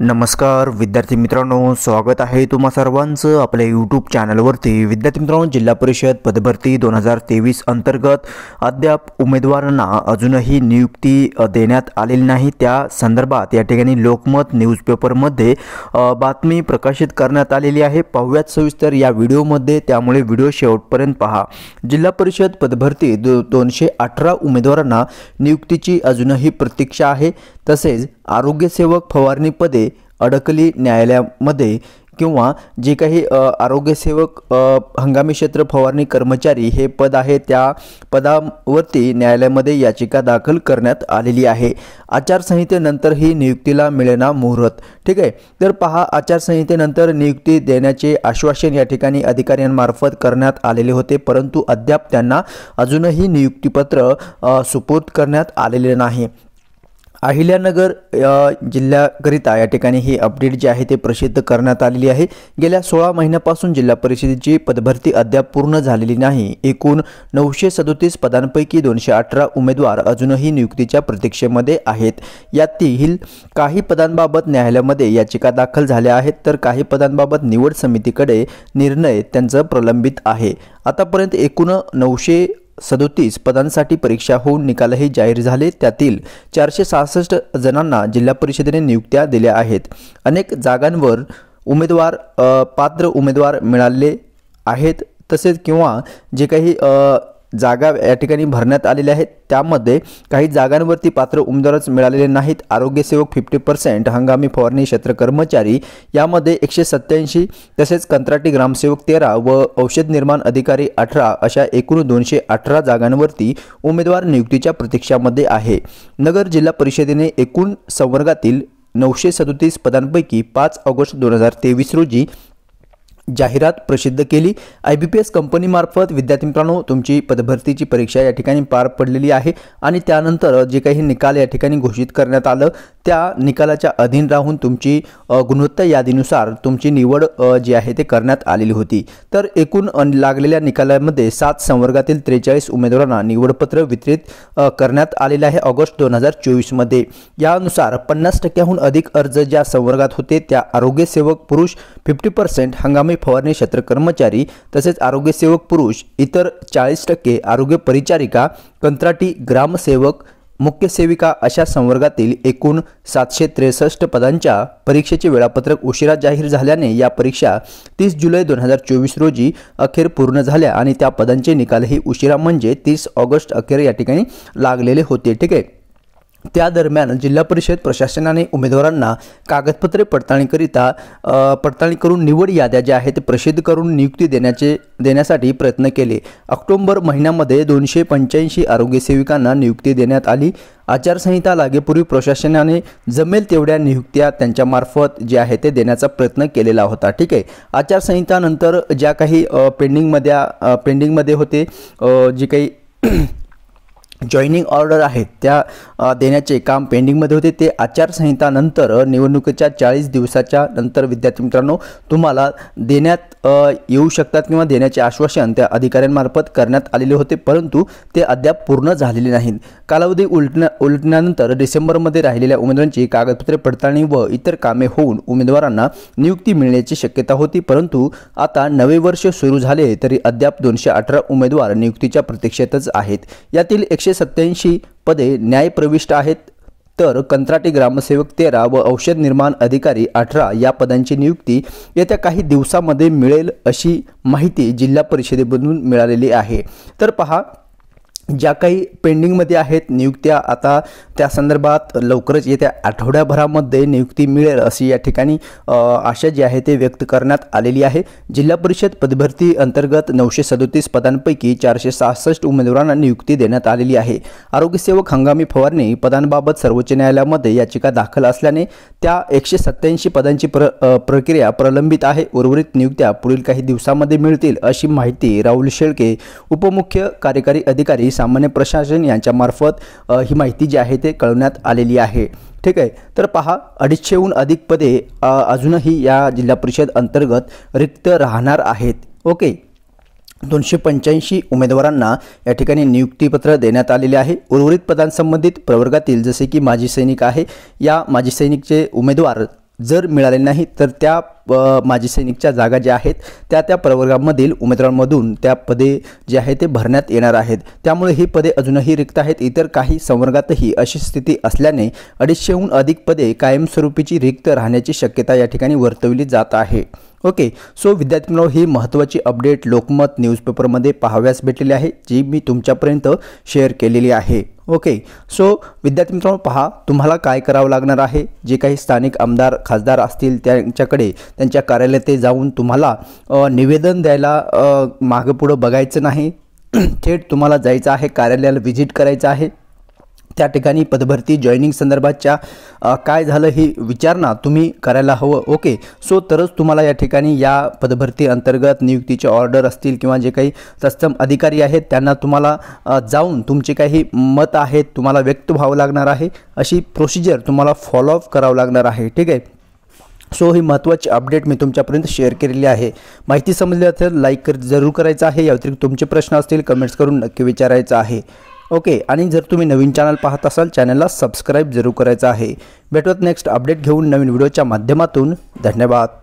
नमस्कार विद्यार्थी मित्रांनो, स्वागत आहे तुम्हा सर्वांचं आपल्या यूट्यूब चॅनलवरती। विद्यार्थी मित्रांनो, जिल्हा परिषद पदभरती 2023 अंतर्गत अद्याप उमेदवारांना अजूनही नियुक्ती देण्यात आलेली नाही। त्या संदर्भात या ठिकाणी लोकमत न्यूजपेपरमध्ये बातमी प्रकाशित करण्यात आलेली आहे। पाहूयात सविस्तर या व्हिडिओमध्ये, त्यामुळे व्हिडिओ शेवटपर्यंत पहा। जिल्हा परिषद पदभरती 218 उमेदवारांना नियुक्तीची अजूनही प्रतीक्षा आहे। तसेच आरोग्य सेवक फवारणी पदे अडकली न्यायालयामध्ये किंवा जे काही आरोग्य सेवक हंगामी क्षेत्र फवारणी कर्मचारी हे पद आहे, त्या पदावरती न्यायालयामध्ये याचिका दाखल करण्यात आलेली आहे। आचारसंहितेनंतर ही नियुक्तीला मिळेना मुहूर्त। ठीक आहे, तर पहा, आचारसंहितेनंतर नियुक्ती देण्याचे आश्वासन या ठिकाणी अधिकाऱ्यांमार्फत करण्यात आलेले होते, परंतु अद्याप त्यांना अजूनही नियुक्तीपत्र सुपूर्द करण्यात आलेले नाही। अहिल्यानगर जिल्ह्याकरिता या ठिकाणी ही अपडेट जी आहे ते प्रसिद्ध करण्यात आलेली आहे। गेल्या 16 महिन्यापासून जिल्हा परिषदेची पदभरती अद्याप पूर्ण झालेली नाही। एकूण 937 पदांपैकी 218 उमेदवार अजूनही नियुक्तीच्या प्रतीक्षेमध्ये आहेत। यातील काही पदांबाबत न्यायालयामध्ये याचिका दाखल झाल्या आहेत, तर काही पदांबाबत निवड समितीकडे निर्णय त्यांचा प्रलंबित आहे। आतापर्यंत एकूण 937 पदांसाठी परीक्षा होऊन निकालही जाहीर झाले। त्यातील 466 जणांना जिल्हा परिषदेने नियुक्त्या दिल्या आहेत। अनेक जागांवर पात्र उमेदवार मिळाले आहेत। तसेच किंवा जे काही जागा या ठिकाणी भरण्यात आलेल्या आहेत, त्यामध्ये काही जागांवरती पात्र उमेदवारच मिळालेले नाहीत। आरोग्य सेवक 50%, हंगामी फवारणी क्षेत्र कर्मचारी यामध्ये 187, तसेच कंत्राटी ग्रामसेवक 13 व औषध निर्माण अधिकारी 18 अशा एकूण 218 जागांवरती उमेदवार नियुक्तीच्या प्रतीक्षामध्ये आहे। नगर जिल्हा परिषदेने एकूण संवर्गातील 937 पदांपैकी 5 ऑगस्ट 2023 रोजी जाहिरात प्रसिद्ध केली। IBPS कंपनीमार्फत विद्यार्थी मित्रांनो तुमची पदभरतीची परीक्षा या ठिकाणी पार पडलेली आहे आणि त्यानंतर जे काही निकाल या ठिकाणी घोषित करण्यात आलं, त्या निकालाच्या अधीन राहून तुमची गुणवत्ता यादीनुसार तुमची निवड जी आहे ते करण्यात आलेली होती। तर एकूण लागलेल्या निकालामध्ये 7 संवर्गातील 43 उमेदवारांना निवडपत्र वितरित करण्यात आलेले आहे ऑगस्ट 2024 मध्ये। यानुसार 50%हून अधिक अर्ज ज्या संवर्गात होते त्या आरोग्य सेवक पुरुष 50%, हंगामी फवारणी क्षेत्र कर्मचारी तसेच आरोग्य सेवक पुरुष, इतर 40%, आरोग्य परिचारिका, कंत्राटी ग्रामसेवक, मुख्य सेविका अशा संवर्गातील एकूण 763 पदांच्या परीक्षेचे वेळापत्रक उशिरा जाहीर झाल्याने या परीक्षा 30 जुलै 2024 रोजी अखेर पूर्ण झाल्या आणि त्या पदांचे निकालही उशिरा म्हणजे 30 ऑगस्ट अखेर या ठिकाणी लागलेले होते। ठीक आहे, त्या दरम्यान जिल्हा परिषद प्रशासनाने उमेदवारांना कागदपत्रे पडताळणी करून निवड याद्या ज्या आहेत प्रसिद्ध करून नियुक्ती देण्यासाठी प्रयत्न केले। ऑक्टोबर महिन्यामध्ये 285 आरोग्य सेविकांना नियुक्ती देण्यात आली। आचारसंहिता लागेपूर्वी प्रशासनाने जमेल तेवढ्या नियुक्त्या त्यांच्यामार्फत जे आहे ते देण्याचा प्रयत्न केलेला होता। ठीक आहे, आचारसंहिता नंतर ज्या काही पेंडिंगमध्ये होते, जे काही जॉईनिंग ऑर्डर आहेत त्या देण्याचे काम पेंडिंगमध्ये होते, ते आचारसंहिता नंतर निवडणुकीच्या 40 दिवसाच्या नंतर विद्यार्थी मित्रांनो तुम्हाला देण्यात येऊ शकतात किंवा देण्याचे आश्वासन त्या अधिकाऱ्यांमार्फत करण्यात आलेले होते, परंतु ते अद्याप पूर्ण झालेले नाहीत। कालावधी उलटण्यानंतर डिसेंबरमध्ये राहिलेल्या उमेदवारांची कागदपत्रे पडताळणी व इतर कामे होऊन उमेदवारांना नियुक्ती मिळण्याची शक्यता होती, परंतु आता नवे वर्ष सुरू झाले तरी अद्याप 218 उमेदवार नियुक्तीच्या प्रतीक्षेतच आहेत। यातील 187 पदे न्यायप्रविष्ट आहेत, तर कंत्राटी ग्रामसेवक 13 व औषध निर्माण अधिकारी 18 या पदांची नियुक्ती येत्या काही दिवसांमध्ये मिळेल अशी माहिती जिल्हा परिषदेमधून मिळालेली आहे। तर पहा, ज्या काही पेंडिंगमध्ये आहेत नियुक्त्या, आता त्या संदर्भात लवकरच येत्या आठवड्याभरामध्ये नियुक्ती मिळेल अशी या ठिकाणी आशा जी आहे ते व्यक्त करण्यात आलेली आहे। जिल्हा परिषद पदभरती अंतर्गत 937 पदांपैकी 466 उमेदवारांना नियुक्ती देण्यात आलेली आहे। आरोग्य सेवक हंगामी फवारणी पदांबाबत सर्वोच्च न्यायालयामध्ये याचिका दाखल असल्याने त्या 187 पदांची प्रक्रिया प्रलंबित आहे। उर्वरित नियुक्त्या पुढील काही दिवसांमध्ये मिळतील अशी माहिती राहुल शेळके, उपमुख्य कार्यकारी अधिकारी सामान्य प्रशासन यांच्यामार्फत ही माहिती जी आहे ते कळवण्यात आलेली आहे। ठीक आहे, तर पहा, 250हून अधिक पदे अजूनही या जिल्हा परिषद अंतर्गत रिक्त राहणार आहेत। ओके, 285 उमेदवारांना या ठिकाणी नियुक्तीपत्र देण्यात आलेले आहे। उर्वरित पदांसंबंधित प्रवर्गातील जसे की माजी सैनिक आहे, या माजी सैनिकचे उमेदवार जर मिळाले नाही तर त्या माजी सैनिकच्या जागा ज्या आहेत त्या प्रवर्गामधील उमेदवारांमधून त्या पदे जे आहे ते भरण्यात येणार आहेत। त्यामुळे ही पदे अजूनही रिक्त आहेत। इतर काही संवर्गातही अशी स्थिती असल्याने 250हून अधिक पदे कायमस्वरूपीची रिक्त राहण्याची शक्यता या ठिकाणी वर्तवली जात आहे। ओके, सो विद्यार्थी मित्रांनो, ही महत्त्वाची अपडेट लोकमत न्यूजपेपरमध्ये पाहाव्यास भेटलेली आहे, जी मी तुमच्यापर्यंत शेअर केलेली आहे। ओके, सो विद्यार्थी मित्रांनो, पहा तुम्हाला काय करावं लागणार आहे। जे काही स्थानिक आमदार खासदार असतील त्यांच्याकडे त्यांच्या कार्यालयात जाऊन तुम्हाला निवेदन द्यायला मागे पुढे बघायचं नाही। थेट तुम्हाला जायचं आहे, कार्यालयाला व्हिजिट करायचं आहे। त्या ठिकाणी पदभरती जॉईनिंग संदर्भातच्या काय झालं ही विचारणा तुम्ही करायला हवं। ओके, सो तरच तुम्हाला या ठिकाणी या पदभरती अंतर्गत नियुक्तीचे ऑर्डर असतील किंवा जे काही तत्सम अधिकारी आहेत त्यांना तुम्हाला जाऊन तुमचे काही मत आहेत तुम्हाला व्यक्त व्हावं लागणार आहे। अशी प्रोसिजर तुम्हाला फॉलोअप करावं लागणार आहे। ठीक आहे, सो ही महत्त्वाची अपडेट मी तुमच्यापर्यंत शेअर केलेली आहे। माहिती समजली असेल लाईक जरूर करायचं आहे। या व्यतिरिक्त तुमचे प्रश्न असतील कमेंट्स करून नक्की विचारायचं आहे। ओके, आणि जर तुम्ही नवीन चॅनल पाहत असाल चॅनलला सबस्क्राईब जरूर करायचं आहे। भेटूयात नेक्स्ट अपडेट घेऊन नवीन व्हिडिओच्या माध्यमातून। धन्यवाद।